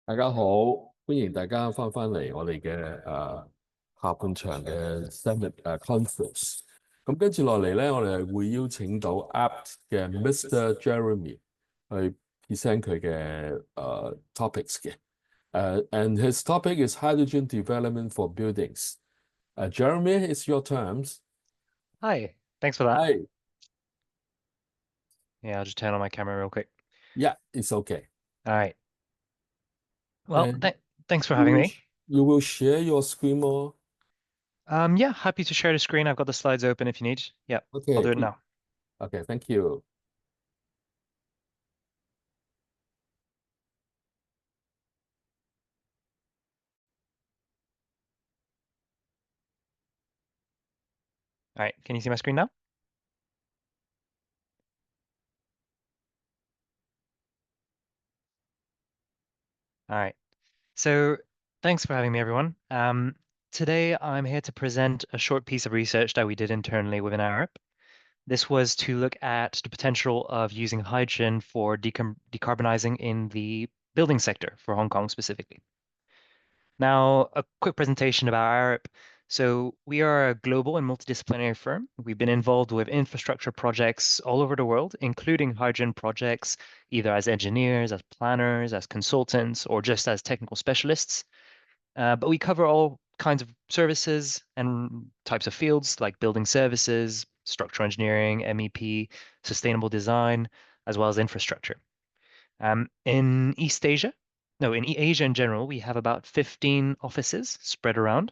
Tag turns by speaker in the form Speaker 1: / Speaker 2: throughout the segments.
Speaker 1: 大家好，歡迎大家翻嚟我哋嘅下半場嘅 Summit Conference。咁跟住落嚟咧，我哋係會邀請到 Apt 嘅 Mr. Jeremy 去 present 佢嘅topics 嘅。And his topic is hydrogen development for buildings. Jeremy, it's your terms.
Speaker 2: Hi, thanks for that.
Speaker 1: Hi.
Speaker 2: Yeah, I'll just turn on my camera real quick.
Speaker 1: Yeah, it's okay.
Speaker 2: All right. Well,
Speaker 1: And
Speaker 2: thanks for
Speaker 1: you
Speaker 2: having
Speaker 1: will
Speaker 2: me.
Speaker 1: you will share your screen more.
Speaker 2: Yeah, happy to share the screen. I've got the slides open if you need. Yep, I'll
Speaker 1: Okay.
Speaker 2: do it now.
Speaker 1: Okay. Thank you.
Speaker 2: All right, can you see my screen now? All right. So thanks for having me, everyone. Today I'm here to present a short piece of research that we did internally within Arup. This was to look at the potential of using hydrogen for decarbonizing in the building sector for Hong Kong specifically. Now, a quick presentation about Arup. So we are a global and multidisciplinary firm. We've been involved with infrastructure projects all over the world, including hydrogen projects, either as engineers, as planners, as consultants, or just as technical specialists. But we cover all kinds of services and types of fields like building services, structural engineering, MEP, sustainable design, as well as infrastructure. In East Asia, no, in Asia in general, we have about 15 offices spread around,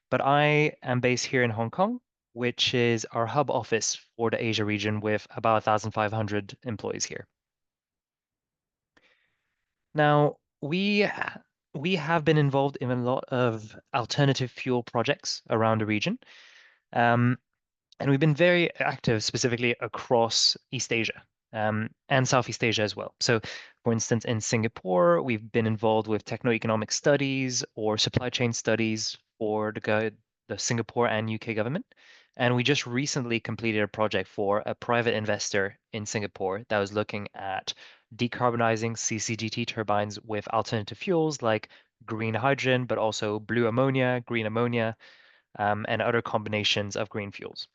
Speaker 2: but I am based here in Hong Kong, which is our hub office for the Asia region with about 1,500 employees here. Now, we have been involved in a lot of alternative fuel projects around the region. Um, and we've been very active specifically across East Asia and Southeast Asia as well. So, for instance, in Singapore, we've been involved with techno-economic studies or supply chain studies for the Singapore and UK government. And we just recently completed a project for a private investor in Singapore that was looking at decarbonizing CCGT turbines with alternative fuels like green hydrogen, but also blue ammonia, green ammonia, and other combinations of green fuels.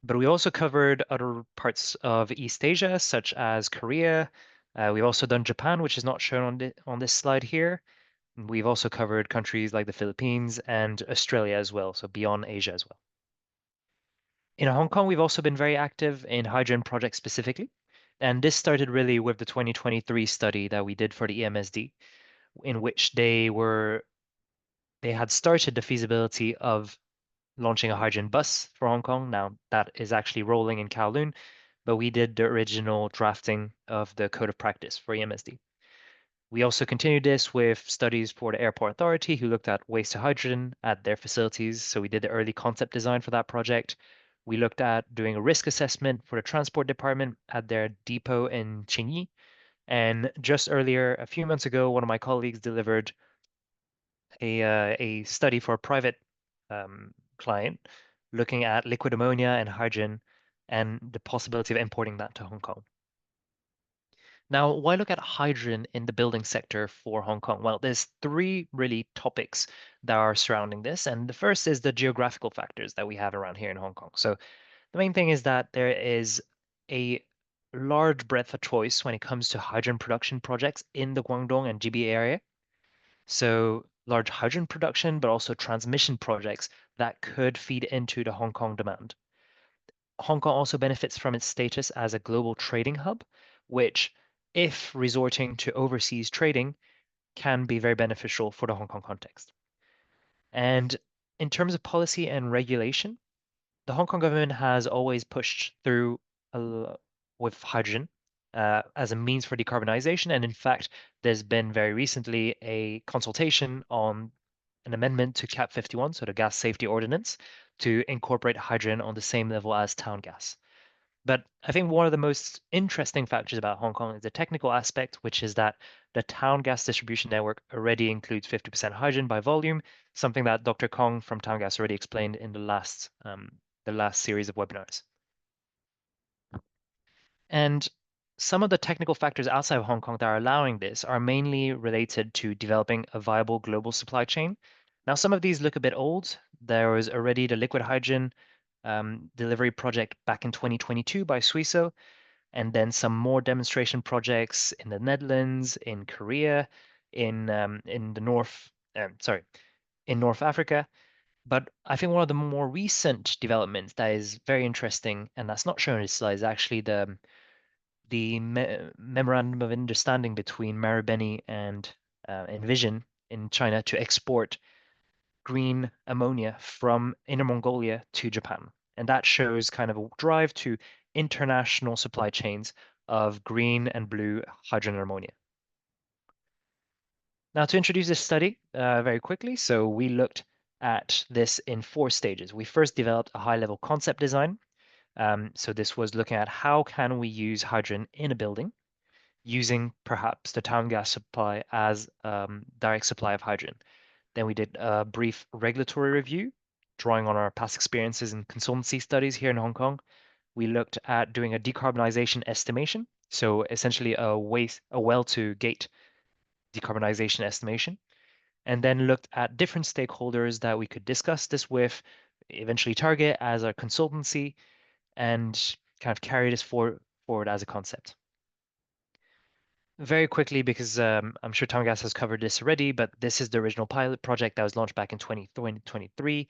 Speaker 2: But we also covered other parts of East Asia, such as Korea. We've also done Japan, which is not shown on this slide here. We've also covered countries like the Philippines and Australia as well, so beyond Asia as well. In Hong Kong, we've also been very active in hydrogen projects specifically. And this started really with the 2023 study that we did for the EMSD, in which they had started the feasibility of launching a hydrogen bus for Hong Kong. Now that is actually rolling in Kowloon, but we did the original drafting of the code of practice for EMSD. We also continued this with studies for the Airport Authority, who looked at waste to hydrogen at their facilities. So we did the early concept design for that project. We looked at doing a risk assessment for the Transport Department at their depot in Qingyi. And just earlier, a few months ago, one of my colleagues delivered a study for a private client looking at liquid ammonia and hydrogen and the possibility of importing that to Hong Kong. Now, why look at hydrogen in the building sector for Hong Kong? Well, there's three really topics that are surrounding this. And the first is the geographical factors that we have around here in Hong Kong. So the main thing is that there is a large breadth of choice when it comes to hydrogen production projects in the Guangdong and GB area. So large hydrogen production, but also transmission projects that could feed into the Hong Kong demand. Hong Kong also benefits from its status as a global trading hub, which, if resorting to overseas trading, can be very beneficial for the Hong Kong context. And in terms of policy and regulation, the Hong Kong government has always pushed through with hydrogen as a means for decarbonization. And in fact, there's been very recently a consultation on an amendment to CAP 51, so the Gas Safety Ordinance, to incorporate hydrogen on the same level as town gas. But I think one of the most interesting factors about Hong Kong is the technical aspect, which is that the town gas distribution network already includes 50% hydrogen by volume, something that Dr. Kong from Town Gas already explained in the last series of webinars. And some of the technical factors outside of Hong Kong that are allowing this are mainly related to developing a viable global supply chain. Now, some of these look a bit old. There was already the liquid hydrogen delivery project back in 2022 by Suiso, and then some more demonstration projects in the Netherlands, in Korea, in the in North Africa. But I think one of the more recent developments that is very interesting, and that's not shown in this slide, is actually the memorandum of understanding between Marubeni and Envision in China to export green ammonia from Inner Mongolia to Japan. And that shows kind of a drive to international supply chains of green and blue hydrogen and ammonia. Now, to introduce this study very quickly, so we looked at this in 4 stages. We first developed a high-level concept design. So this was looking at how can we use hydrogen in a building using perhaps the town gas supply as direct supply of hydrogen. Then we did a brief regulatory review, drawing on our past experiences in consultancy studies here in Hong Kong. We looked at doing a decarbonization estimation, so essentially a well to gate decarbonization estimation, and then looked at different stakeholders that we could discuss this with, eventually target as a consultancy, and kind of carry this forward as a concept. Very quickly, because I'm sure Tom Gas has covered this already, but this is the original pilot project that was launched back in 2023.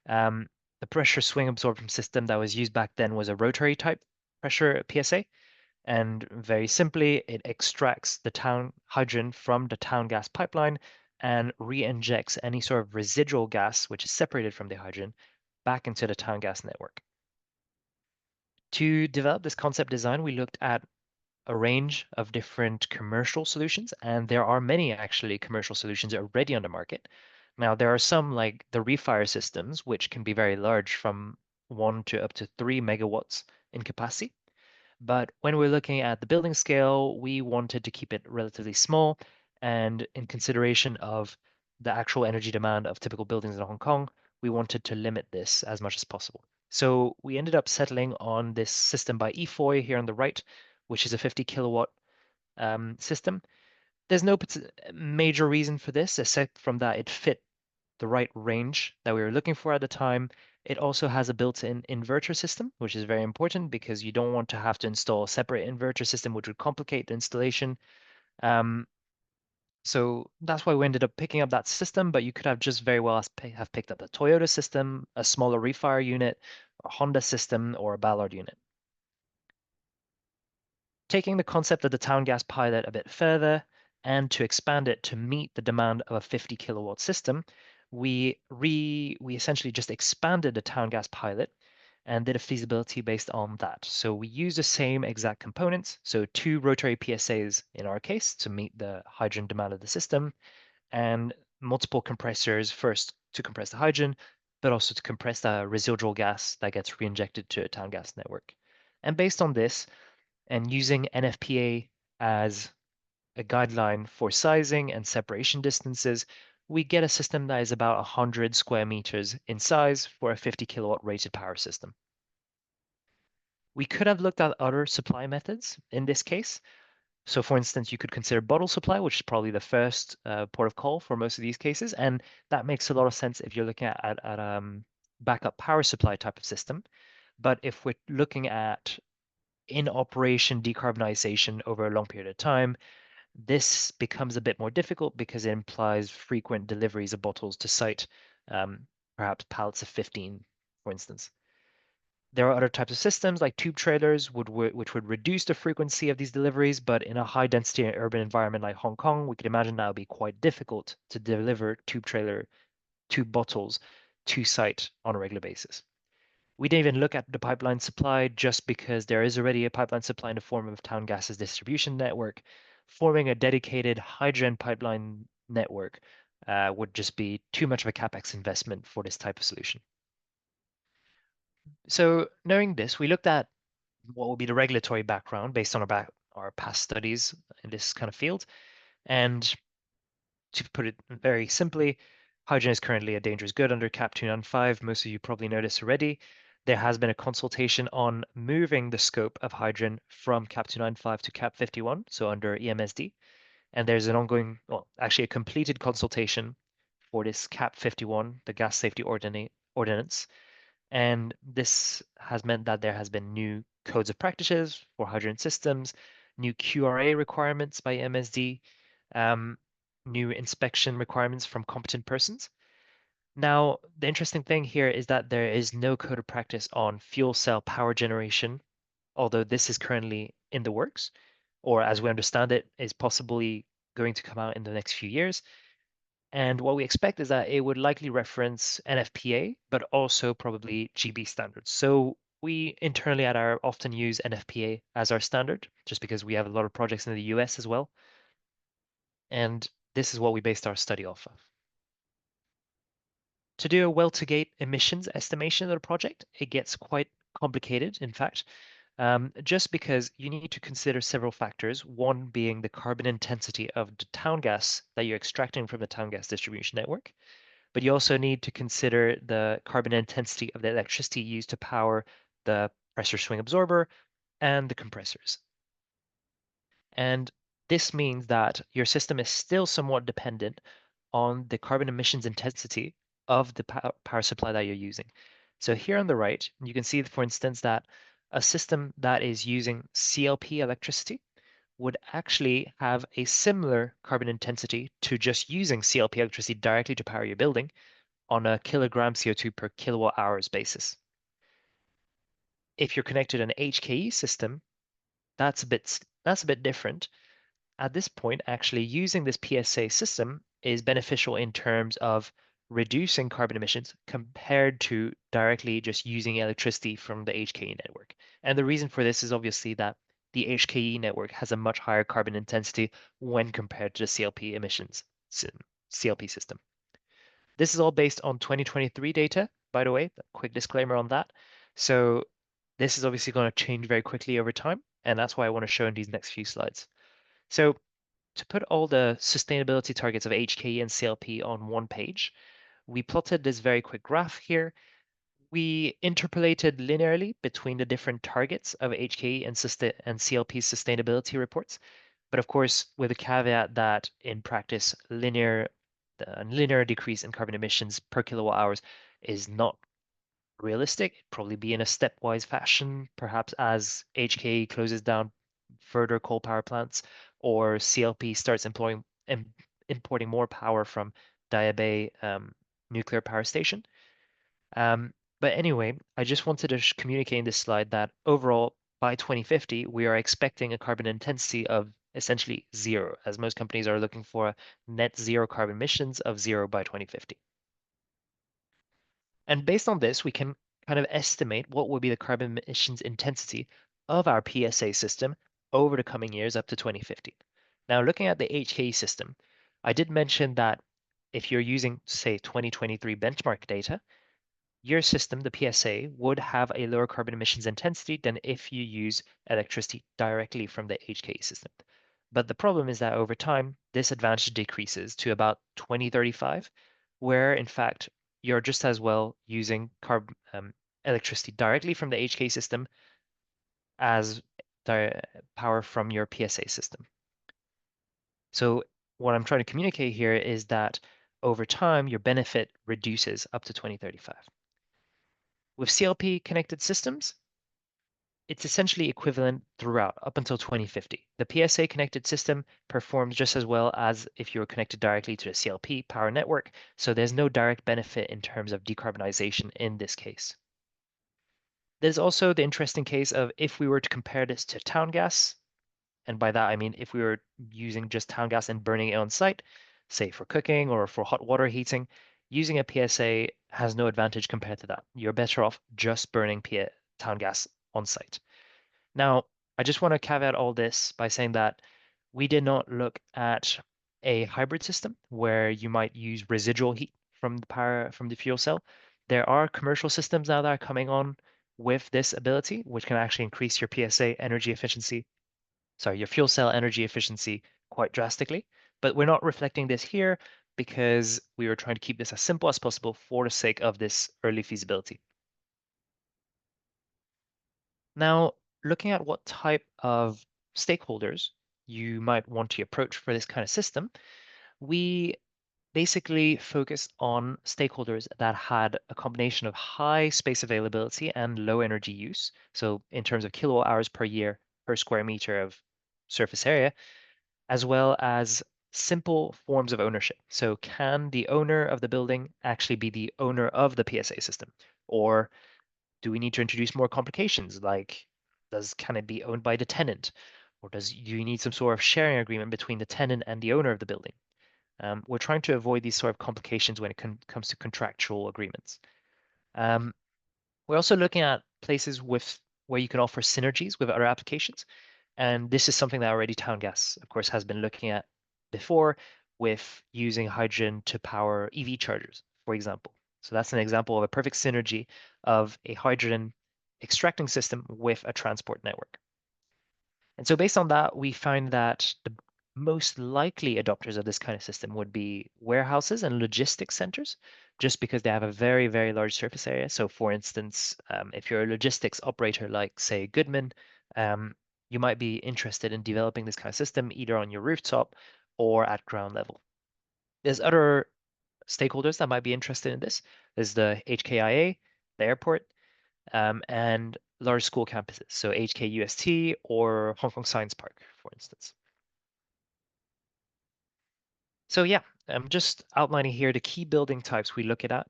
Speaker 2: The pressure swing absorption system that was used back then was a rotary type pressure PSA. And very simply, it extracts the town hydrogen from the town gas pipeline and re-injects any sort of residual gas, which is separated from the hydrogen, back into the town gas network. To develop this concept design, we looked at a range of different commercial solutions, and there are many actually commercial solutions already on the market. Now, there are some like the refire systems, which can be very large, from 1 to up to 3 megawatts in capacity. But when we're looking at the building scale, we wanted to keep it relatively small, and in consideration of the actual energy demand of typical buildings in Hong Kong, we wanted to limit this as much as possible. So we ended up settling on this system by EFOY here on the right, which is a 50 kilowatt system. There's no major reason for this, except from that it fit the right range that we were looking for at the time. It also has a built-in inverter system, which is very important because you don't want to have to install a separate inverter system, which would complicate the installation. So that's why we ended up picking up that system, but you could have just very well have picked up a Toyota system, a smaller refire unit, a Honda system, or a Ballard unit. Taking the concept of the town gas pilot a bit further and to expand it to meet the demand of a 50 kilowatt system, we essentially just expanded the town gas pilot and did a feasibility based on that. So we use the same exact components, so 2 rotary PSAs in our case to meet the hydrogen demand of the system, and multiple compressors, first to compress the hydrogen, but also to compress the residual gas that gets re-injected to a town gas network. And based on this, and using NFPA as a guideline for sizing and separation distances, we get a system that is about 100 square meters in size for a 50 kilowatt rated power system. We could have looked at other supply methods in this case. So for instance, you could consider bottle supply, which is probably the first port of call for most of these cases. And that makes a lot of sense if you're looking at backup power supply type of system. But if we're looking at in operation decarbonization over a long period of time, this becomes a bit more difficult because it implies frequent deliveries of bottles to site, perhaps pallets of 15, for instance. There are other types of systems like tube trailers, which would reduce the frequency of these deliveries, but in a high density urban environment like Hong Kong, we could imagine that would be quite difficult to deliver tube bottles to site on a regular basis. We didn't even look at the pipeline supply just because there is already a pipeline supply in the form of town gases distribution network. Forming a dedicated hydrogen pipeline network would just be too much of a capex investment for this type of solution. So knowing this, we looked at what would be the regulatory background based on our past studies in this kind of field. And to put it very simply, hydrogen is currently a dangerous good under CAP 295. Most of you probably know this already. there has been a consultation on moving the scope of hydrogen from CAP 295 to CAP 51, so under EMSD. And there's an ongoing, well, actually a completed consultation for this CAP 51, the Gas Safety Ordinance. And this has meant that there has been new codes of practices for hydrogen systems, new QRA requirements by MSD, new inspection requirements from competent persons. Now, the interesting thing here is that there is no code of practice on fuel cell power generation, although this is currently in the works, or as we understand it, is possibly going to come out in the next few years. And what we expect is that it would likely reference NFPA, but also probably GB standards. So we internally at our often use NFPA as our standard, just because we have a lot of projects in the US as well. And this is what we based our study off of. To do a well-to-gate emissions estimation of the project, it gets quite complicated, in fact, just because you need to consider several factors, one being the carbon intensity of the town gas that you're extracting from the town gas distribution network. But you also need to consider the carbon intensity of the electricity used to power the pressure swing absorber and the compressors. And this means that your system is still somewhat dependent on the carbon emissions intensity of the power supply that you're using. So here on the right, you can see, for instance, that a system that is using CLP electricity would actually have a similar carbon intensity to just using CLP electricity directly to power your building on a kilogram CO2 per kilowatt hours basis. If you're connected to an HKE system, that's a bit different. At this point, actually using this PSA system is beneficial in terms of reducing carbon emissions compared to directly just using electricity from the HKE network. And the reason for this is obviously that the HKE network has a much higher carbon intensity when compared to the CLP emissions CLP system. This is all based on 2023 data, by the way, a quick disclaimer on that. So this is obviously going to change very quickly over time, and that's why I want to show in these next few slides. So to put all the sustainability targets of HKE and CLP on one page, we plotted this very quick graph here. We interpolated linearly between the different targets of HKE and CLP sustainability reports. But of course, with a caveat that in practice, linear decrease in carbon emissions per kilowatt hours is not realistic. It'd probably be in a stepwise fashion, perhaps as HKE closes down further coal power plants or CLP starts importing more power from Daya Bay nuclear power station. But anyway, I just wanted to communicate in this slide that overall, by 2050, we are expecting a carbon intensity of essentially zero, as most companies are looking for net zero carbon emissions of zero by 2050. And based on this, we can kind of estimate what will be the carbon emissions intensity of our PSA system over the coming years up to 2050. Now, looking at the HKE system, I did mention that if you're using, say, 2023 benchmark data, your system, the PSA, would have a lower carbon emissions intensity than if you use electricity directly from the HKE system. But the problem is that over time, this advantage decreases to about 2035, where in fact, you're just as well using electricity directly from the HKE system as power from your PSA system. So what I'm trying to communicate here is that over time, your benefit reduces up to 2035. With CLP connected systems, it's essentially equivalent throughout up until 2050. The PSA connected system performs just as well as if you were connected directly to the CLP power network, so there's no direct benefit in terms of decarbonization in this case. There's also the interesting case of if we were to compare this to town gas, and by that I mean if we were using just town gas and burning it on site, say for cooking or for hot water heating, using a PSA has no advantage compared to that. You're better off just burning town gas on site. Now, I just want to caveat all this by saying that we did not look at a hybrid system where you might use residual heat from the power from the fuel cell. There are commercial systems now that are coming on with this ability, which can actually increase your PSA energy efficiency, your fuel cell energy efficiency quite drastically. But we're not reflecting this here because we were trying to keep this as simple as possible for the sake of this early feasibility. Now, looking at what type of stakeholders you might want to approach for this kind of system, we basically focused on stakeholders that had a combination of high space availability and low energy use. So in terms of kilowatt hours per year per square meter of surface area, as well as simple forms of ownership. So can the owner of the building actually be the owner of the PSA system? Or do we need to introduce more complications like can it be owned by the tenant? Or do you need some sort of sharing agreement between the tenant and the owner of the building? We're trying to avoid these sort of complications when it comes to contractual agreements. Um, we're also looking at places where you can offer synergies with other applications. And this is something that already Town Gas, of course, has been looking at before with using hydrogen to power EV chargers, for example. So that's an example of a perfect synergy of a hydrogen extracting system with a transport network. And so based on that, we find that the most likely adopters of this kind of system would be warehouses and logistics centers, just because they have a very, very large surface area. So for instance, if you're a logistics operator like, say, Goodman, you might be interested in developing this kind of system either on your rooftop or at ground level. There's other stakeholders that might be interested in this. There's the HKIA, the airport, and large school campuses, so HKUST or Hong Kong Science Park, for instance. So yeah, I'm just outlining here the key building types we look at.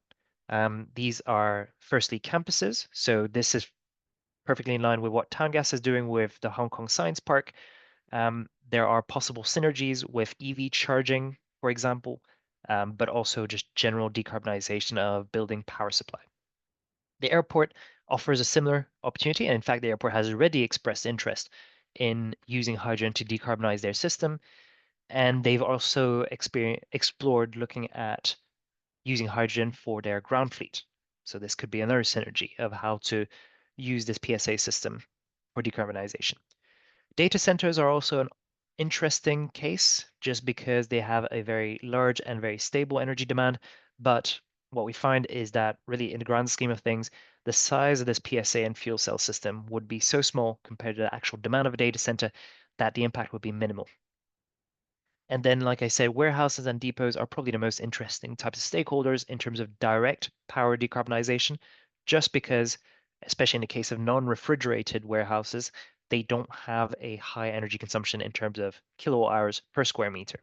Speaker 2: These are firstly campuses. So this is perfectly in line with what Towngas is doing with the Hong Kong Science Park. There are possible synergies with EV charging, for example, but also just general decarbonization of building power supply. The airport offers a similar opportunity, and in fact, the airport has already expressed interest in using hydrogen to decarbonize their system. And they've also explored looking at using hydrogen for their ground fleet. So this could be another synergy of how to use this PSA system for decarbonization. Data centers are also an interesting case just because they have a very large and very stable energy demand. But what we find is that really in the grand scheme of things, the size of this PSA and fuel cell system would be so small compared to the actual demand of a data center that the impact would be minimal. And then, like I said, warehouses and depots are probably the most interesting types of stakeholders in terms of direct power decarbonization, just because, especially in the case of non-refrigerated warehouses, they don't have a high energy consumption in terms of kilowatt hours per square meter.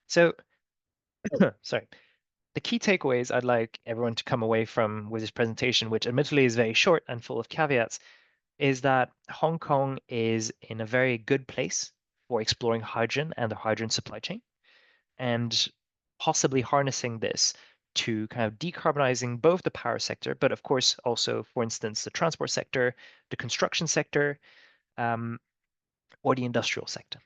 Speaker 2: So, sorry, the key takeaways I'd like everyone to come away from with this presentation, which admittedly is very short and full of caveats, is that Hong Kong is in a very good place for exploring hydrogen and the hydrogen supply chain, and possibly harnessing this to kind of decarbonizing both the power sector, but of course also, for instance, the transport sector, the construction sector, or the industrial sector.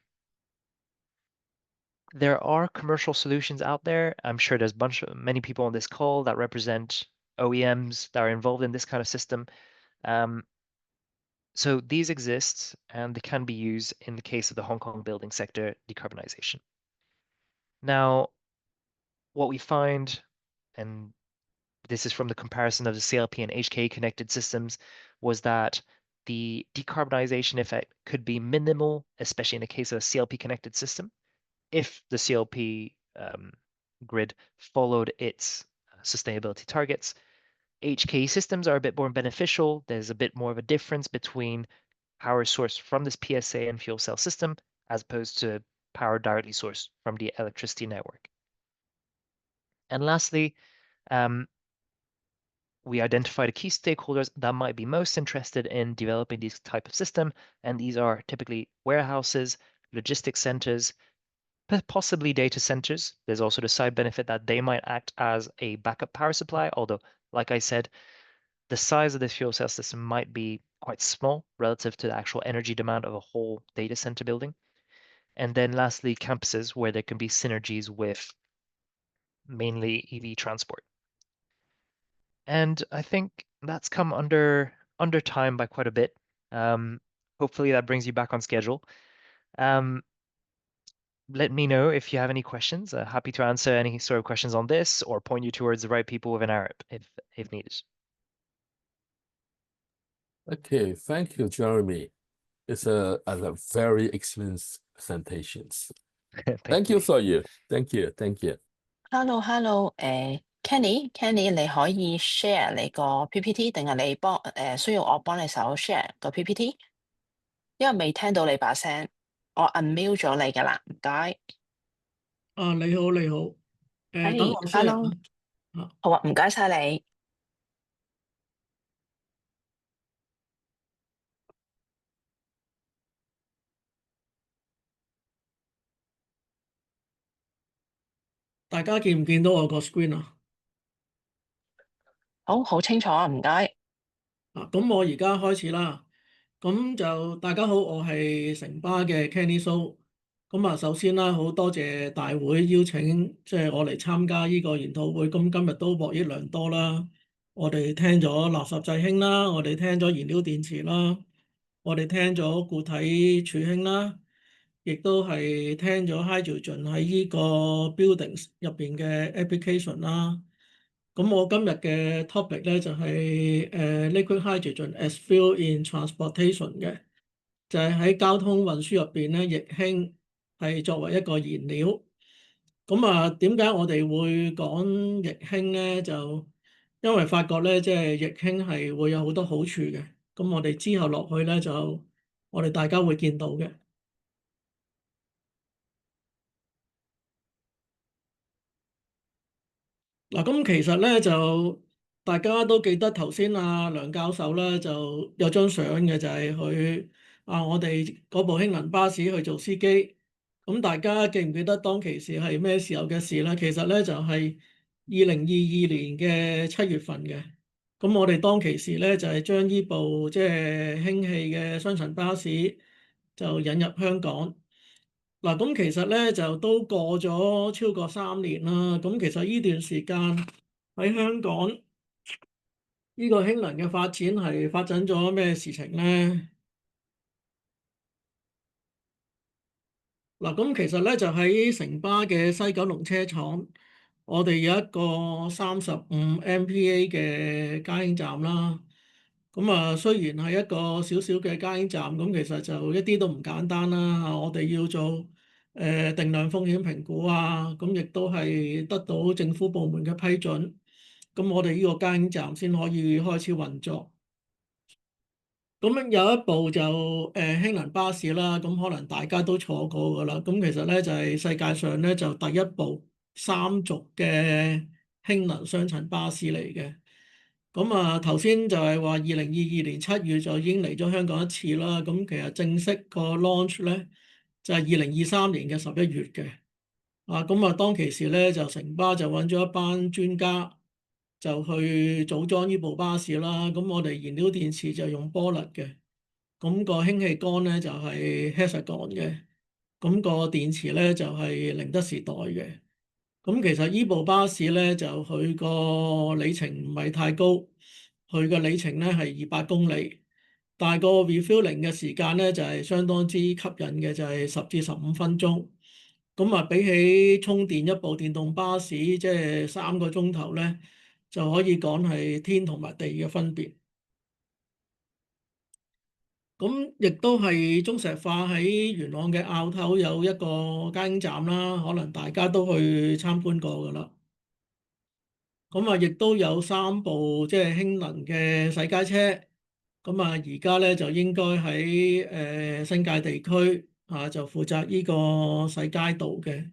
Speaker 2: There are commercial solutions out there. I'm sure there's many people on this call that represent OEMs that are involved in this kind of system. So these exist and they can be used in the case of the Hong Kong building sector decarbonization. Now, what we find, and this is from the comparison of the CLP and HK connected systems, was that the decarbonization effect could be minimal, especially in the case of a CLP connected system, if the CLP grid followed its sustainability targets. HK systems are a bit more beneficial. There's a bit more of a difference between power sourced from this PSA and fuel cell system as opposed to power directly sourced from the electricity network. And lastly, we identified the key stakeholders that might be most interested in developing this type of system, and these are typically warehouses, logistics centers, possibly data centers. There's also the side benefit that they might act as a backup power supply, although, like I said, the size of this fuel cell system might be quite small relative to the actual energy demand of a whole data center building. And then lastly, campuses where there can be synergies with mainly EV transport. And I think that's come under time by quite a bit. Hopefully that brings you back on schedule. Um, let me know if you have any questions. Happy to answer any sort of questions on this or point you towards the right people within Arup if needed.
Speaker 1: Okay, thank you, Jeremy. It's a very excellent presentations.
Speaker 2: Thank you.
Speaker 1: So you. Thank you.
Speaker 3: Hello，Kenny，你可以 share 你個 PPT 定係你需要我幫你手 share 個 PPT？因為未聽到你把聲，我 unmute 咗你㗎啦，唔該。
Speaker 4: 你好，等我 share
Speaker 3: ，hello，好啊，唔該晒你。
Speaker 4: 大家見唔見到我個 screen 啊？
Speaker 3: 好清楚啊，唔該。
Speaker 4: 咁我而家開始啦。咁就大家好，我係城巴嘅 Kenny So。咁啊，首先啦，好多謝大會邀請，即係我嚟參加呢個研討會。咁今日都獲益良多啦。我哋聽咗垃圾製氫啦，我哋聽咗燃料電池啦，我哋聽咗固體儲氫啦，亦都係聽咗 hydrogen 喺呢個 buildings 入邊嘅 application 啦。咁我今日嘅 topic 咧就係liquid hydrogen as fuel in transportation 嘅，就係喺交通運輸入邊咧，液氫係作為一個燃料。咁啊，點解我哋會講液氫咧？就因為發覺咧，即係液氫係會有好多好處嘅。咁我哋之後落去咧，就我哋大家會見到嘅。嗱，咁其實咧就大家都記得頭先阿梁教授咧就有張相嘅，就係佢我哋嗰部氫能巴士去做司機。咁大家記唔記得當其時係咩時候嘅事咧？其實咧就係2022年嘅7月份嘅。咁我哋當其時咧就係將呢部即係氫氣嘅雙層巴士就引入香港。嗱，咁其實咧就都過咗超過3年啦。咁其實呢段時間喺香港呢個氫能嘅發展係發展咗咩事情咧？嗱，咁其實咧就喺城巴嘅西九龍車廠，我哋有一個35 MPa 嘅加氫站啦。咁啊，雖然係一個小小嘅加氫站，咁其實就一啲都唔簡單啦。我哋要做定量風險評估啊，咁亦都係得到政府部門嘅批准，咁我哋呢個加氫站先可以開始運作。咁樣有一部就氫能巴士啦，咁可能大家都坐過㗎啦。咁其實咧就係世界上咧就第一部3軸嘅氫能雙層巴士嚟嘅。咁啊頭先就係話2022年7月就已經嚟咗香港一次啦。咁其實正式個 launch 咧就係2023年嘅11月嘅。咁啊當其時咧就城巴就揾咗一班專家就去組裝呢部巴士啦。咁我哋燃料電池就用波勒嘅。咁個氫氣缸咧就係 Hexagon 嘅，咁個電池咧就係寧德時代嘅。咁其實依部巴士咧就佢個里程唔係太高，佢個里程咧係200公里，但係個 refueling 嘅時間咧就係相當之吸引嘅，就係10至15分鐘。咁啊，比起充電一部電動巴士即係3個鐘頭咧，就可以講係天同埋地嘅分別。咁亦都係中石化喺元朗嘅坳頭有一個加氫站啦，可能大家都去參觀過㗎啦。咁啊，亦都有3部即係氫能嘅洗街車。咁啊，而家咧就應該喺新界地區就負責呢個洗街道嘅。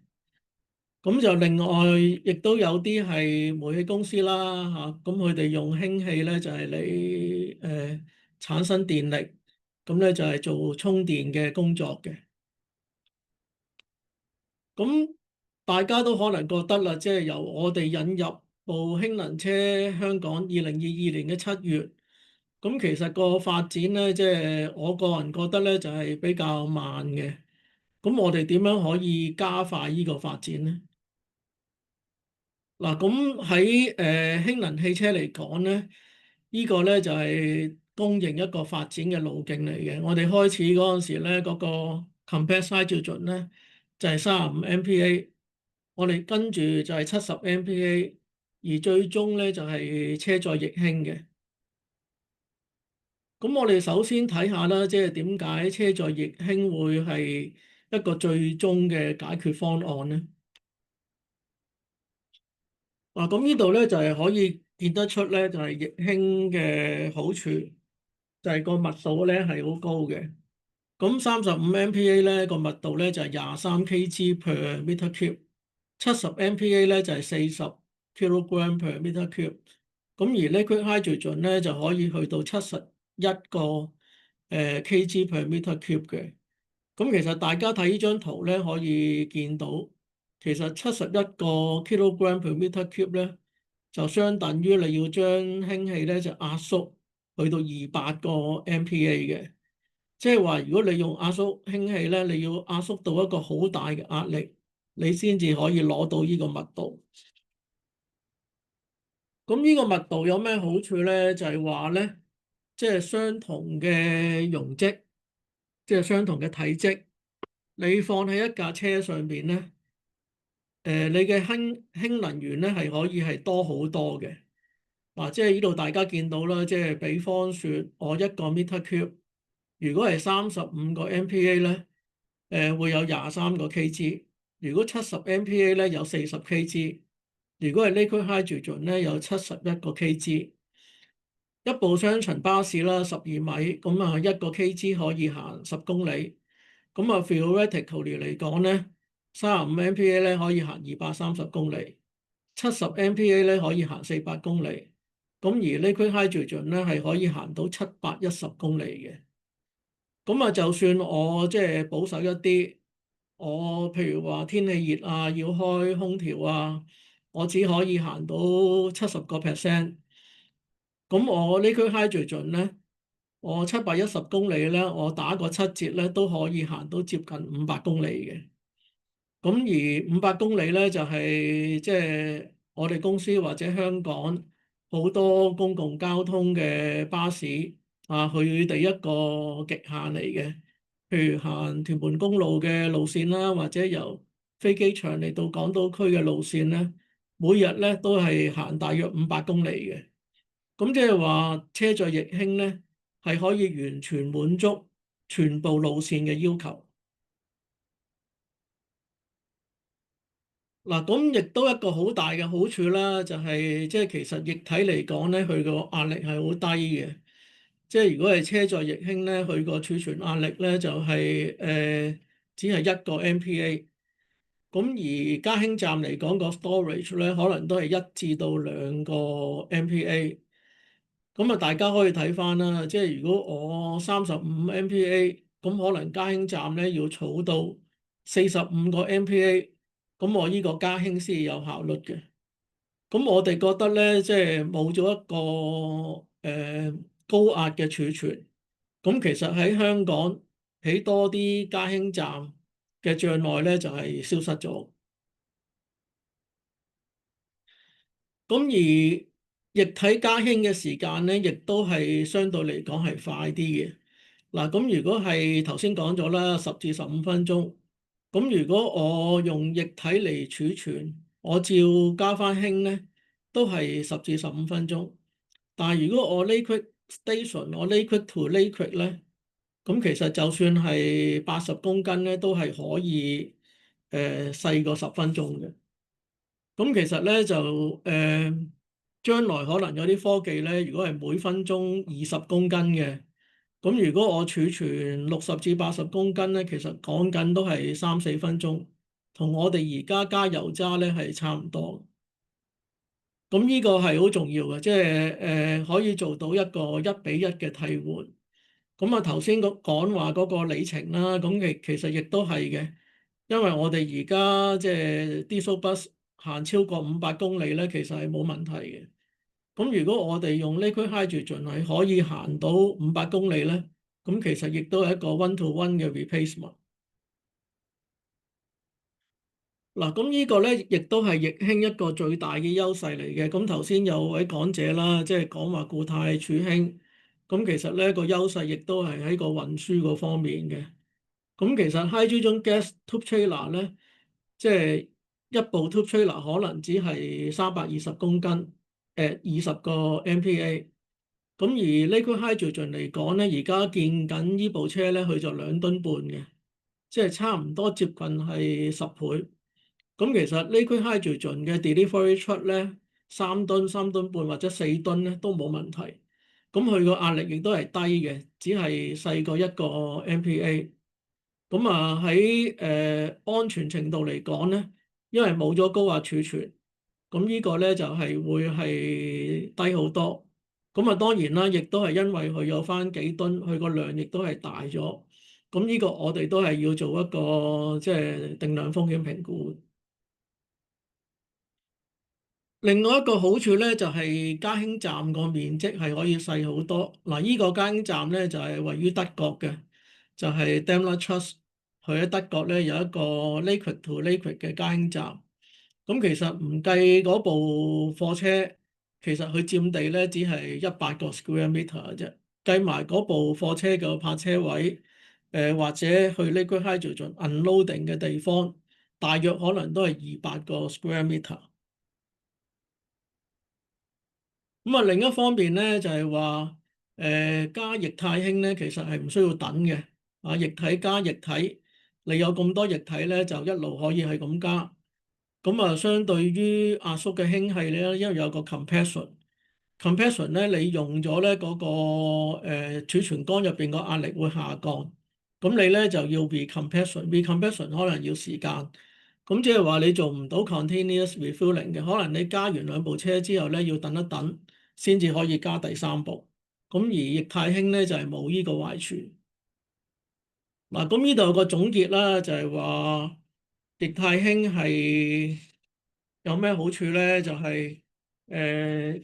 Speaker 4: 咁就另外亦都有啲係煤氣公司啦咁佢哋用氫氣咧就係嚟產生電力。咁咧就係做充電嘅工作嘅。咁大家都可能覺得啦，即係由我哋引入部氫能車香港2022年嘅7月，咁其實個發展咧，即係我個人覺得咧就係比較慢嘅。咁我哋點樣可以加快呢個發展咧？嗱，咁喺氫能汽車嚟講咧，呢個咧就係公認一個發展嘅路徑嚟嘅。我哋開始嗰陣時咧，嗰個 compressed hydrogen 咧就係35 MPa，我哋跟住就係70 MPa，而最終咧就係車載液氫嘅。咁我哋首先睇下啦，即係點解車載液氫會係一個最終嘅解決方案咧？咁呢度咧就係可以見得出咧，就係液氫嘅好處，就係個密度咧係好高嘅。咁35 MPa 咧個密度咧就係23 kg per meter cube，70 MPa 咧就係40 kilogram per meter cube。咁而 liquid hydrogen 咧就可以去到71個kg per meter cube 嘅。咁其實大家睇呢張圖咧可以見到，其實71個 kilogram per meter cube 咧就相等於你要將氫氣咧就壓縮去到200個 MPa 嘅。即係話，如果你用壓縮氫氣咧，你要壓縮到一個好大嘅壓力，你先至可以攞到呢個密度。咁呢個密度有咩好處咧？就係話咧，即係相同嘅容積，即係相同嘅體積，你放喺一架車上邊咧，你嘅氫能源咧係可以係多好多嘅。嗱，即係呢度大家見到啦，即係比方說，我一個 meter cube，如果係35個 MPa 咧，會有23個 kg。如果70 MPa 咧，有40 kg。如果係 liquid hydrogen 咧，有71個 kg。一部雙層巴士啦，12米，咁啊1個 kg 可以行10公里。咁啊 theoretically 嚟講咧，35 MPa 咧可以行230公里，70 MPa 咧可以行400公里。咁而 liquid hydrogen 咧係可以行到710公里嘅。咁啊，就算我即係保守一啲，我譬如話天氣熱啊，要開空調啊，我只可以行到70%。咁我呢區 hydrogen 咧，我710公里咧，我打個7折咧，都可以行到接近500公里嘅。咁而500公里咧，就係即係我哋公司或者香港好多公共交通嘅巴士啊，佢哋一個極限嚟嘅。譬如行屯門公路嘅路線啦，或者由飛機場嚟到港島區嘅路線咧，每日咧都係行大約500公里嘅。咁即係話車載液氫咧，係可以完全滿足全部路線嘅要求。嗱，咁亦都一個好大嘅好處啦，就係即係其實液體嚟講咧，佢個壓力係好低嘅。即係如果係車載液氫咧，佢個儲存壓力咧就係只係1個 MPa。咁而加氫站嚟講個 storage 咧，可能都係1至到2個 MPa。咁啊，大家可以睇翻啦，即係如果我35 MPa，咁可能加氫站咧要儲到45個 MPa。咁我呢個加氫先有效率嘅。咁我哋覺得咧，即係冇咗一個高壓嘅儲存，咁其實喺香港起多啲加氫站嘅障礙咧就係消失咗。咁而液體加氫嘅時間咧，亦都係相對嚟講係快啲嘅。嗱，咁如果係頭先講咗啦，10至15分鐘。咁如果我用液體嚟儲存，我照加翻氫咧，都係10至15分鐘。但係如果我 liquid station，我 liquid to liquid 咧，咁其實就算係80公斤咧，都係可以細過10分鐘嘅。咁其實咧就將來可能有啲科技咧，如果係每分鐘20公斤嘅。咁如果我儲存60至80公斤咧，其實講緊都係3、4分鐘，同我哋而家加油渣咧係差唔多。咁呢個係好重要嘅，即係可以做到一個1比1嘅替換。咁啊頭先講話嗰個里程啦，咁其實亦都係嘅，因為我哋而家即係 diesel bus 行超過500公里咧，其實係冇問題嘅。咁如果我哋用 liquid hydrogen 係可以行到500公里咧，咁其實亦都係一個 one-to-one 嘅 replacement。嗱，咁呢個咧亦都係液氫一個最大嘅優勢嚟嘅。咁頭先有位講者啦，即係講話固態儲氫，咁其實咧個優勢亦都係喺個運輸嗰方面嘅。咁其實 hydrogen gas tube trailer 咧，即係一部 tube trailer 可能只係320公斤，20個 MPa。咁而 liquid hydrogen 嚟講咧，而家見緊呢部車咧，佢就2噸半嘅，即係差唔多接近係10倍。咁其實 liquid hydrogen 嘅 delivery truck 咧，3噸、3噸半或者4噸咧都冇問題。咁佢個壓力亦都係低嘅，只係細過一個 MPA。咁啊喺安全程度嚟講咧，因為冇咗高壓儲存，咁呢個咧就係會係低好多。咁啊當然啦，亦都係因為佢有翻幾噸，佢個量亦都係大咗。咁呢個我哋都係要做一個即係定量風險評估。另外一個好處咧，就係加氫站個面積係可以細好多。嗱，呢個加氫站咧就係位於德國嘅，就係 Daimler Truss。佢喺德國咧有一個 liquid to liquid 嘅加氫站。咁其實唔計嗰部貨車，其實佢佔地咧只係100個 square meter 嘅啫。計埋嗰部貨車嘅泊車位，或者去 liquid hydrogen unloading 嘅地方，大約可能都係200個 square meter。咁啊，另一方面咧就係話，加液態氫咧，其實係唔需要等嘅。啊，液體加液體，你有咁多液體咧，就一路可以係咁加。咁啊，相對於壓縮嘅氫氣咧，因為有個 compression 咧，你用咗咧嗰個儲存缸入邊個壓力會下降。咁你咧就要 recompression 可能要時間。咁即係話你做唔到 continuous refueling 嘅，可能你加完2部車之後咧，要等一等先至可以加第3部。咁而液態氫咧就係冇呢個壞處。嗱，咁呢度有個總結啦，就係話液態氫係有咩好處咧？就係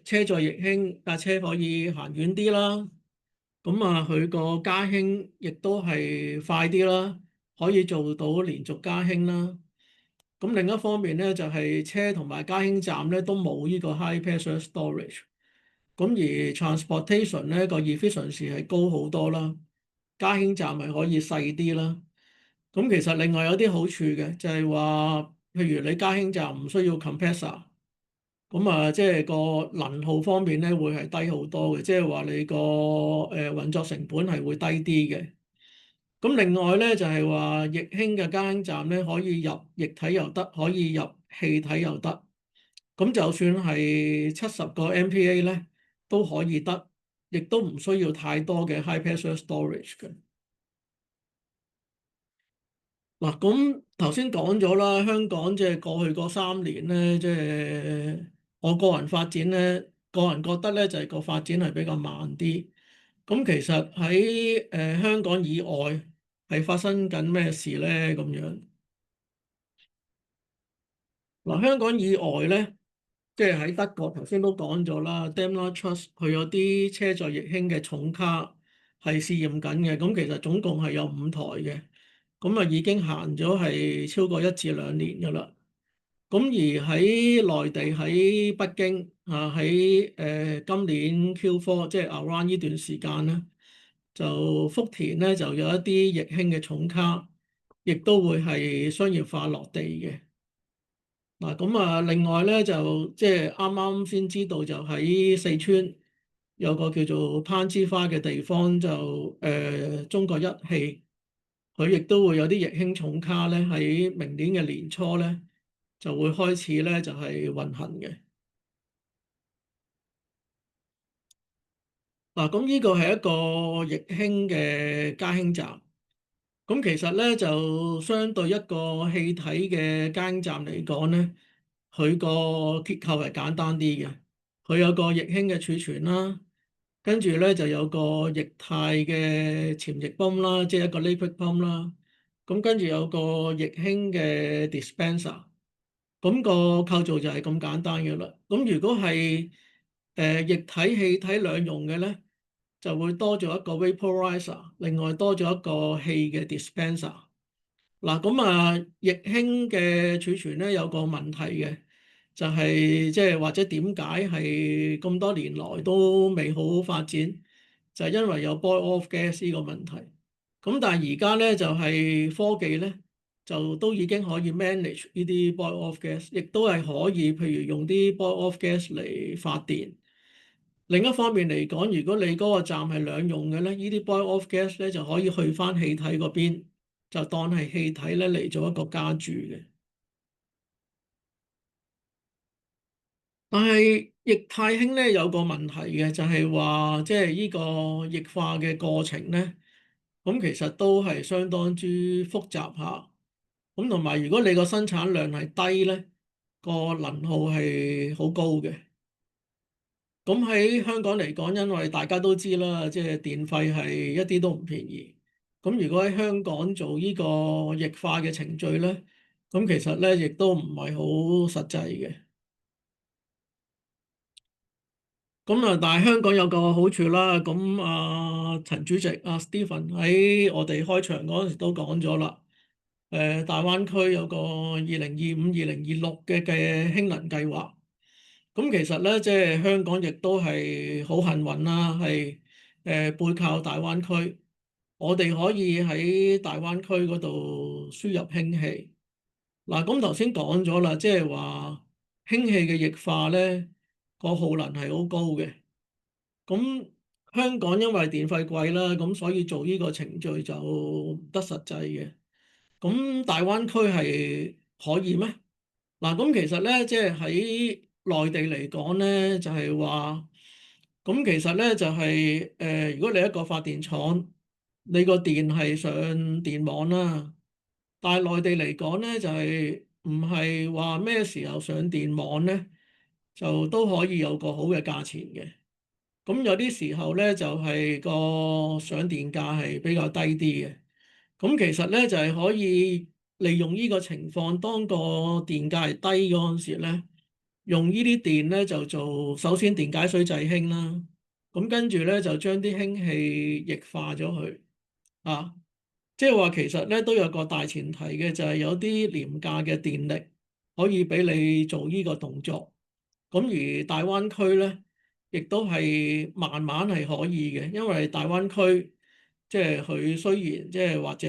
Speaker 4: 車載液氫架車可以行遠啲啦。咁啊，佢個加氫亦都係快啲啦，可以做到連續加氫啦。咁另一方面咧，就係車同埋加氫站咧都冇呢個 high pressure storage。咁而 transportation 咧個 efficiency 係高好多啦，加氫站係可以細啲啦。咁其實另外有啲好處嘅，就係話，譬如你加氫站唔需要 compressor，咁啊即係個能耗方面咧會係低好多嘅，即係話你個運作成本係會低啲嘅。咁另外咧就係話液氫嘅加氫站咧可以入液體又得，可以入氣體又得。咁就算係70個 MPA 咧都可以得，亦都唔需要太多嘅 high pressure storage 嘅。嗱，咁頭先講咗啦，香港即係過去嗰3年咧，即係我個人發展咧，個人覺得咧就係個發展係比較慢啲。咁其實喺香港以外係發生緊咩事咧？咁樣嗱，香港以外咧，即係喺德國頭先都講咗啦，Daimler Truss 佢有啲車載液氫嘅重卡係試驗緊嘅。咁其實總共係有5台嘅，咁啊已經行咗係超過1至2年㗎啦。咁而喺內地喺北京啊，喺今年 Q4 即係 around 呢段時間咧，就福田咧就有一啲液氫嘅重卡，亦都會係商業化落地嘅。嗱，咁啊，另外咧就即係啱啱先知道，就喺四川有個叫做攀枝花嘅地方，就中國一汽，佢亦都會有啲液氫重卡咧，喺明年嘅年初咧就會開始咧就係運行嘅。嗱，咁呢個係一個液氫嘅加氫站。咁其實咧就相對一個氣體嘅加氫站嚟講咧，佢個結構係簡單啲嘅。佢有個液氫嘅儲存啦，跟住咧就有個液態嘅潛液泵啦，即係一個 liquid pump 啦。咁跟住有個液氫嘅 dispenser。咁個構造就係咁簡單嘅啦。咁如果係液體氣體兩用嘅咧，就會多咗一個 vaporizer，另外多咗一個氣嘅 dispenser。嗱，咁啊，液氫嘅儲存咧有個問題嘅，就係即係或者點解係咁多年來都未好好發展，就係因為有 boil off gas 呢個問題。咁但係而家咧就係科技咧就都已經可以 manage 呢啲 boil off gas，亦都係可以譬如用啲 boil off gas 嚟發電。另一方面嚟講，如果你嗰個站係兩用嘅咧，呢啲 boil off gas 咧就可以去翻氣體嗰邊，就當係氣體咧嚟做一個加注嘅。但係液態氫咧有個問題嘅，就係話即係呢個液化嘅過程咧，咁其實都係相當之複雜下。咁同埋如果你個生產量係低咧，個能耗係好高嘅。咁喺香港嚟講，因為大家都知啦，即係電費係一啲都唔便宜。咁如果喺香港做呢個液化嘅程序咧，咁其實咧亦都唔係好實際嘅。咁啊，但係香港有個好處啦。咁陳主席Stephen 喺我哋開場嗰陣時都講咗啦。大灣區有個2025、2026嘅氫能計劃。咁其實咧，即係香港亦都係好幸運啦，係背靠大灣區，我哋可以喺大灣區嗰度輸入氫氣。嗱，咁頭先講咗啦，即係話氫氣嘅液化咧，個耗能係好高嘅。咁香港因為電費貴啦，咁所以做呢個程序就唔得實際嘅。咁大灣區係可以咩？嗱，咁其實咧，即係喺內地嚟講咧，就係話，咁其實咧就係如果你一個發電廠，你個電係上電網啦，但係內地嚟講咧，就係唔係話咩時候上電網咧，就都可以有個好嘅價錢嘅。咁有啲時候咧，就係個上電價係比較低啲嘅。咁其實咧就係可以利用呢個情況，當個電價係低嗰陣時咧，用呢啲電咧就做首先電解水製氫啦。咁跟住咧就將啲氫氣液化咗佢啊。即係話其實咧都有個大前提嘅，就係有啲廉價嘅電力可以俾你做呢個動作。咁而大灣區咧，亦都係慢慢係可以嘅，因為大灣區即係佢雖然即係或者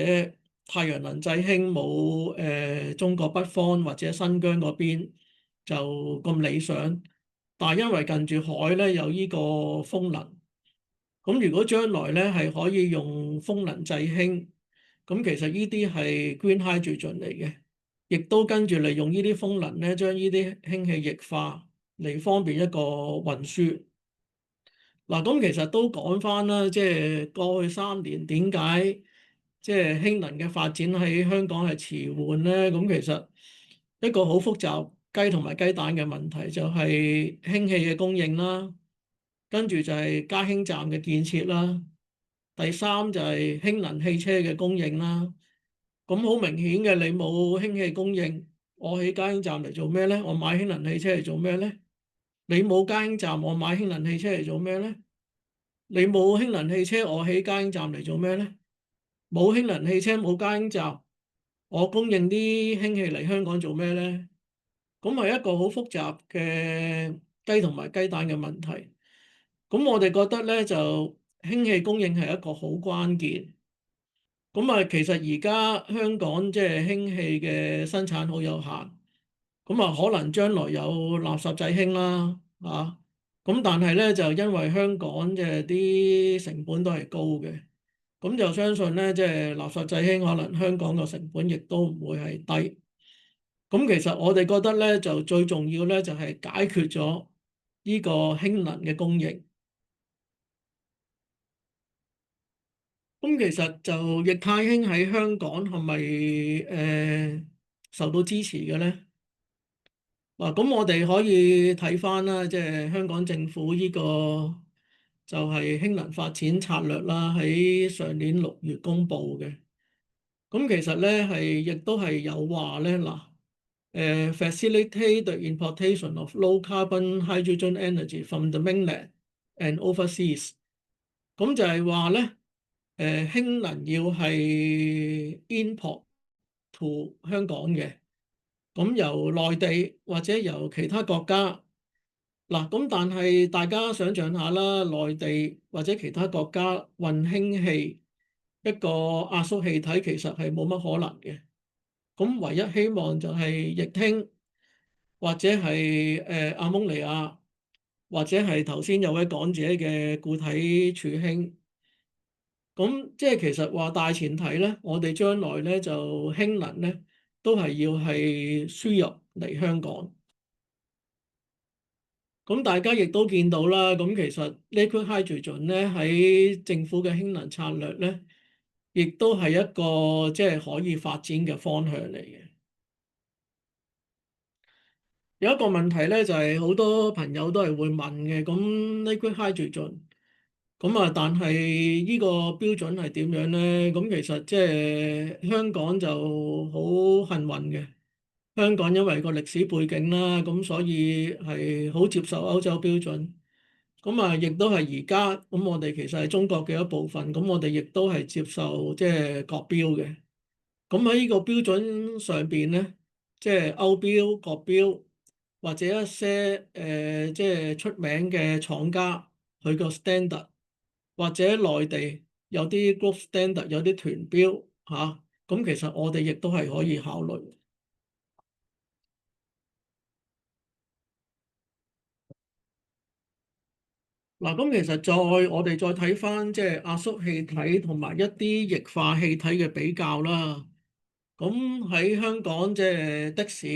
Speaker 4: 太陽能製氫冇中國北方或者新疆嗰邊就咁理想，但係因為近住海咧有呢個風能，咁如果將來咧係可以用風能製氫，咁其實呢啲係 green hydrogen 嚟嘅，亦都跟住利用呢啲風能咧將呢啲氫氣液化嚟方便一個運輸。嗱，咁其實都講翻啦，即係過去3年點解即係氫能嘅發展喺香港係遲緩咧？咁其實一個好複雜雞同埋雞蛋嘅問題，就係氫氣嘅供應啦，跟住就係加氫站嘅建設啦，第三就係氫能汽車嘅供應啦。咁好明顯嘅，你冇氫氣供應，我起加氫站嚟做咩咧？我買氫能汽車嚟做咩咧？你冇加氫站，我買氫能汽車嚟做咩咧？你冇氫能汽車，我起加氫站嚟做咩咧？冇氫能汽車，冇加氫站，我供應啲氫氣嚟香港做咩咧？咁係一個好複雜嘅雞同埋雞蛋嘅問題。咁我哋覺得咧，就氫氣供應係一個好關鍵。咁其實而家香港即係氫氣嘅生產好有限。咁可能將來有垃圾製氫啦，咁但係咧就因為香港即係啲成本都係高嘅，咁就相信咧即係垃圾製氫可能香港個成本亦都唔會係低。咁其實我哋覺得咧就最重要咧就係解決咗呢個氫能嘅供應。咁其實就液態氫喺香港係咪受到支持嘅咧？嗱，咁我哋可以睇翻啦，即係香港政府呢個就係氫能發展策略啦，喺上年6月公布嘅。咁其實咧係亦都係有話咧，嗱，facilitate the importation of low carbon hydrogen energy from the mainland and overseas。咁就係話咧，氫能要係 import to 香港嘅。咁由內地或者由其他國家嗱，咁但係大家想象下啦，內地或者其他國家運氫氣一個壓縮氣體其實係冇乜可能嘅。咁唯一希望就係液氫或者係亞摩尼亞或者係頭先有位講者嘅固體儲氫。咁即係其實話大前提咧，我哋將來咧就氫能咧都係要係輸入嚟香港。咁大家亦都見到啦，咁其實 liquid hydrogen 咧喺政府嘅氫能策略咧，亦都係一個即係可以發展嘅方向嚟嘅。有一個問題咧，就係好多朋友都係會問嘅，咁 liquid hydrogen 咁啊，但係呢個標準係點樣咧？咁其實即係香港就好幸運嘅。香港因為個歷史背景啦，咁所以係好接受歐洲標準。咁啊，亦都係而家咁，我哋其實係中國嘅一部分。咁我哋亦都係接受即係國標嘅。咁喺呢個標準上邊咧，即係歐標、國標或者一些即係出名嘅廠家佢個 standard，或者內地有啲 group standard 有啲團標嚇，咁其實我哋亦都係可以考慮。嗱，咁其實我哋再睇翻即係壓縮氣體同埋一啲液化氣體嘅比較啦。咁喺香港即係的士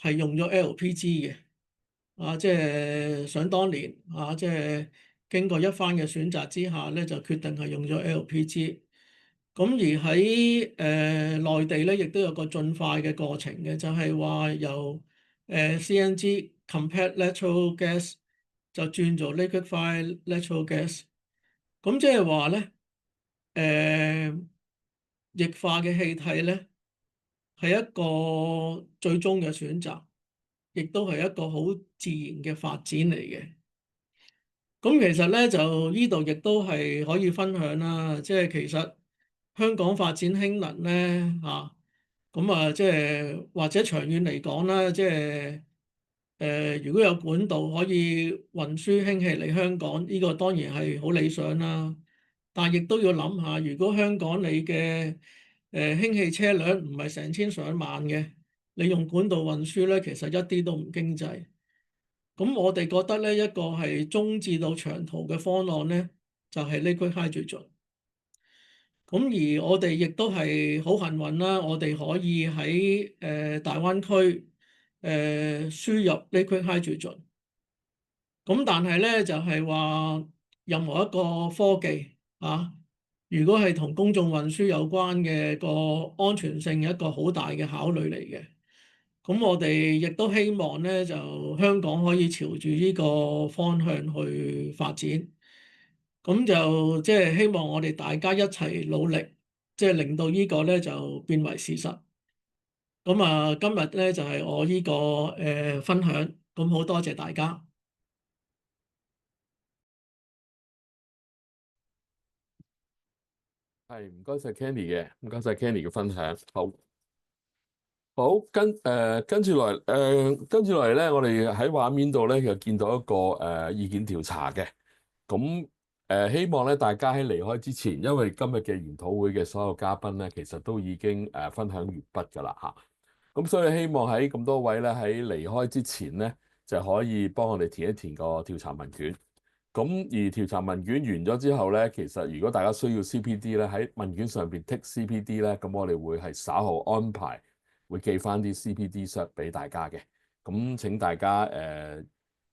Speaker 4: 係用咗 LPG 嘅，即係想當年即係經過一番嘅選擇之下咧，就決定係用咗 LPG。咁而喺內地咧，亦都有個進化嘅過程嘅，就係話由CNG compressed natural gas 就轉做 liquefied natural gas。咁即係話咧，液化嘅氣體咧係一個最終嘅選擇，亦都係一個好自然嘅發展嚟嘅。咁其實咧就呢度亦都係可以分享啦，即係其實香港發展氫能咧咁即係或者長遠嚟講啦，即係如果有管道可以運輸氫氣嚟香港，呢個當然係好理想啦。但係亦都要諗下，如果香港你嘅氫氣車輛唔係成千上萬嘅，你用管道運輸咧，其實一啲都唔經濟。咁我哋覺得咧，一個係中至到長途嘅方案咧，就係 liquid hydrogen。咁而我哋亦都係好幸運啦，我哋可以喺大灣區輸入 liquid hydrogen。咁但係咧就係話任何一個科技如果係同公眾運輸有關嘅，個安全性一個好大嘅考慮嚟嘅。咁我哋亦都希望咧，就香港可以朝住呢個方向去發展。咁就即係希望我哋大家一齊努力，即係令到呢個咧就變為事實。咁今日咧就係我呢個分享。咁好多謝大家。
Speaker 1: 係唔該晒 Kenny 嘅，唔該晒 Kenny 嘅分享。好，跟住落嚟咧，我哋喺畫面度咧就見到一個意見調查嘅。咁希望咧大家喺離開之前，因為今日嘅研討會嘅所有嘉賓咧，其實都已經分享完畢㗎啦嚇。咁所以希望喺咁多位咧喺離開之前咧，就可以幫我哋填一填個調查問卷。咁而調查問卷完咗之後咧，其實如果大家需要 CPD 咧，喺問卷上邊 tick CPD 咧，咁我哋會係稍後安排，會寄翻啲 CPD shot 俾大家嘅。咁請大家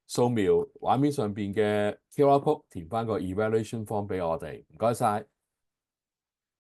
Speaker 1: 掃描畫面上邊嘅 QR code，填翻個 evaluation form 俾我哋。唔該晒。